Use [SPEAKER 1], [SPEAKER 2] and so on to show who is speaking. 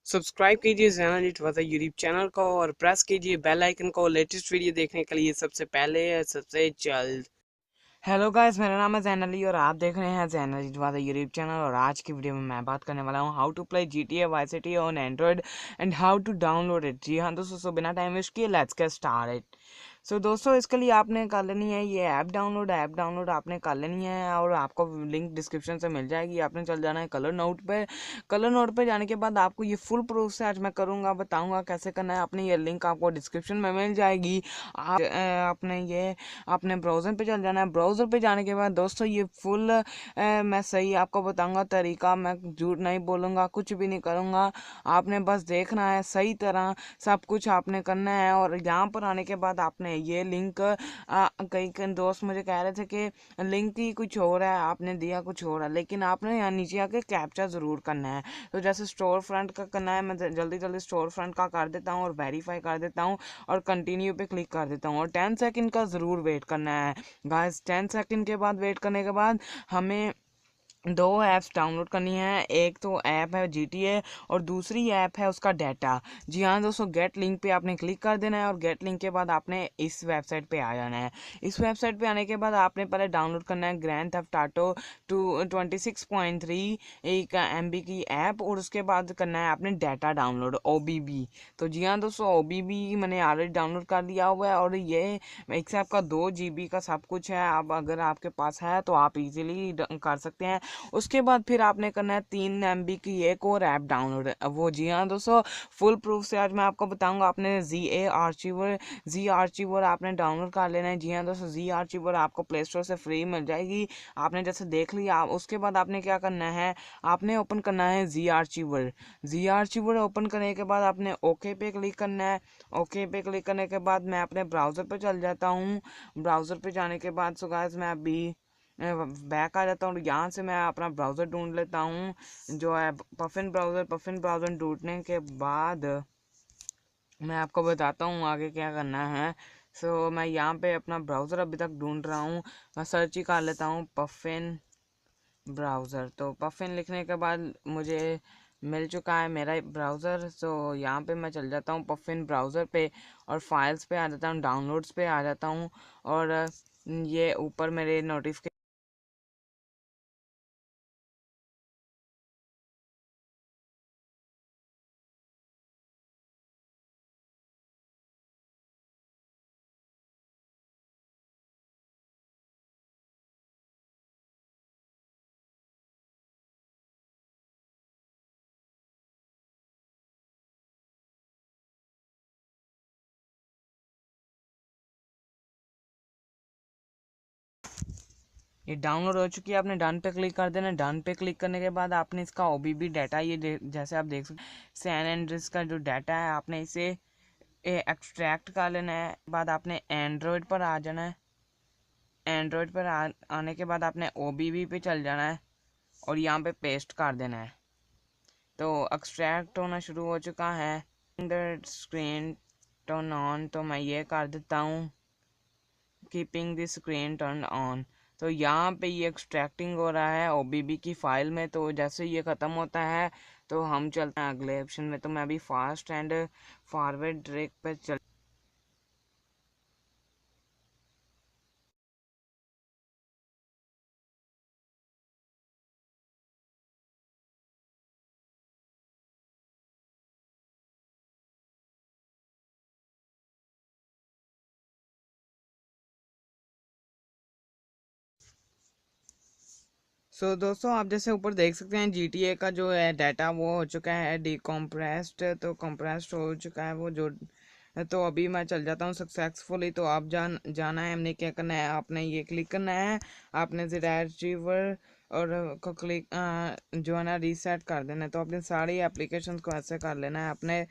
[SPEAKER 1] Subscribe कीजिए channel it was YouTube channel को और प्रेस कीजिए बेल आइकन को लेटेस्ट वीडियो देखने के लिए सबसे पहले सबसे जल्द। हेलो गाइस, मेरा नाम है जैनली और आप देख रहे हैं जैनल इट वाज़ यूट्यूब चैनल। और आज की वीडियो में मैं बात करने वाला हूं how to play GTA Vice City on Android and how to download it. जी हाँ दोस्तों, सो बिना टाइम वेस्ट किए लेट्स गेट स्टार्टेड। सो दोस्तों, इसके लिए आपने कर लेनी है ये ऐप डाउनलोड आपने कर लेनी है और आपको लिंक डिस्क्रिप्शन से मिल जाएगी। आपने चल जाना है कलर नोट पे जाने के बाद आपको ये फुल प्रूफ से आज मैं करूँगा, बताऊँगा कैसे करना है। आपने ये लिंक आपको डिस्क्रिप्शन में मिल जाएगी। आपने ये अपने ब्राउज़र पे चल जाना है। ब्राउज़र पे जाने के बाद दोस्तों ये फुल मैं सही आपको बताऊँगा तरीका, मैं झूठ नहीं बोलूँगा, कुछ भी नहीं करूँगा। आपने बस देखना है सही तरह सब कुछ आपने करना है। और यहाँ पर आने के बाद आपने ये लिंक कई कई दोस्त मुझे कह रहे थे कि लिंक ही कुछ हो रहा है, आपने दिया कुछ हो रहा है, लेकिन आपने यहाँ नीचे आके कैप्चा ज़रूर करना है। तो जैसे स्टोर फ्रंट का करना है, मैं जल्दी जल्दी स्टोर फ्रंट का कर देता हूँ और वेरीफाई कर देता हूँ और कंटिन्यू पे क्लिक कर देता हूँ। और 10 सेकंड का ज़रूर वेट करना है गाइस। 10 सेकंड के बाद वेट करने के बाद हमें दो ऐप्स डाउनलोड करनी है। एक तो ऐप है GTA और दूसरी ऐप है उसका डाटा। जी हाँ दोस्तों, गेट लिंक पे आपने क्लिक कर देना है और गेट लिंक के बाद आपने इस वेबसाइट पे आ जाना है। इस वेबसाइट पे आने के बाद आपने पहले डाउनलोड करना है ग्रैंड थेफ्ट ऑटो 26.3 एक MB की ऐप और उसके बाद करना है आपने डाटा डाउनलोड OBB। तो जी हाँ दोस्तों, OBB मैंने ऑलरेडी डाउनलोड कर लिया हुआ है और ये एक से आपका 2 GB का सब कुछ है। अब अगर आपके पास है तो आप इजीली कर सकते हैं। उसके बाद फिर आपने करना है 3 MB की एक और ऐप डाउनलोड है वो। जी हाँ दोस्तों, फुल प्रूफ से आज मैं आपको बताऊंगा। आपने जी आर्चिवर आपने डाउनलोड कर लेना है। जी हाँ दोस्तों, जी आर्चिवर आपको प्ले स्टोर से फ्री मिल जाएगी। आपने जैसे देख लिया, उसके बाद आपने क्या करना है, आपने ओपन करना है जी आर्चिवर ओपन करने के बाद आपने ओके पे क्लिक करना है। ओके पे क्लिक करने के बाद मैं अपने ब्राउज़र पे चल जाता हूँ। ब्राउज़र पे जाने के बाद सो गाइस मैं अभी बैक आ जाता हूँ। यहाँ से मैं अपना ब्राउज़र ढूंढ लेता हूँ जो है पफिन ब्राउज़र ढूंढने के बाद मैं आपको बताता हूँ आगे क्या करना है। मैं यहाँ पे अपना ब्राउज़र अभी तक ढूंढ रहा हूँ। मैं सर्च ही कर लेता हूँ पफिन ब्राउज़र। तो पफिन लिखने के बाद मुझे मिल चुका है मेरा ब्राउज़र। यहाँ पे मैं चल जाता हूँ पफिन ब्राउज़र पे और फाइल्स पे आ जाता हूँ, डाउनलोड्स पे आ जाता हूँ और ये ऊपर मेरे नोटिफिकेशन। ये डाउनलोड हो चुकी है। आपने डन पे क्लिक कर देना। डन पे क्लिक करने के बाद आपने इसका OBB डाटा जैसे आप देख सकते सैन एंड्रिस का जो डाटा है आपने इसे एक्सट्रैक्ट कर लेना है। बाद आपने एंड्रॉयड पर आ जाना है। एंड्रॉयड पर आने के बाद आपने OBB पे चल जाना है और यहाँ पे पेस्ट कर देना है। तो एक्सट्रैक्ट होना शुरू हो चुका है। स्क्रीन टर्न ऑन, तो मैं ये कर देता हूँ keeping the screen turn on. तो यहाँ पे ये एक्सट्रैक्टिंग हो रहा है OBB की फाइल में। तो जैसे ये ख़त्म होता है तो हम चलते हैं अगले ऑप्शन में। तो मैं अभी फास्ट एंड फॉरवर्ड ट्रैक पे चल। दोस्तों, आप जैसे ऊपर देख सकते हैं GTA का जो है डाटा वो हो चुका है डिकम्प्रेस्ड। तो कंप्रेस्ड हो चुका है वो जो। तो अभी मैं चल जाता हूँ सक्सेसफुली। तो आप जाना है, हमने क्या करना है, आपने ये क्लिक करना है। आपने अचीवर और को क्लिक जो है ना रीसेट कर देना है। तो अपने सारी एप्लीकेशन को ऐसे कर लेना है। अपने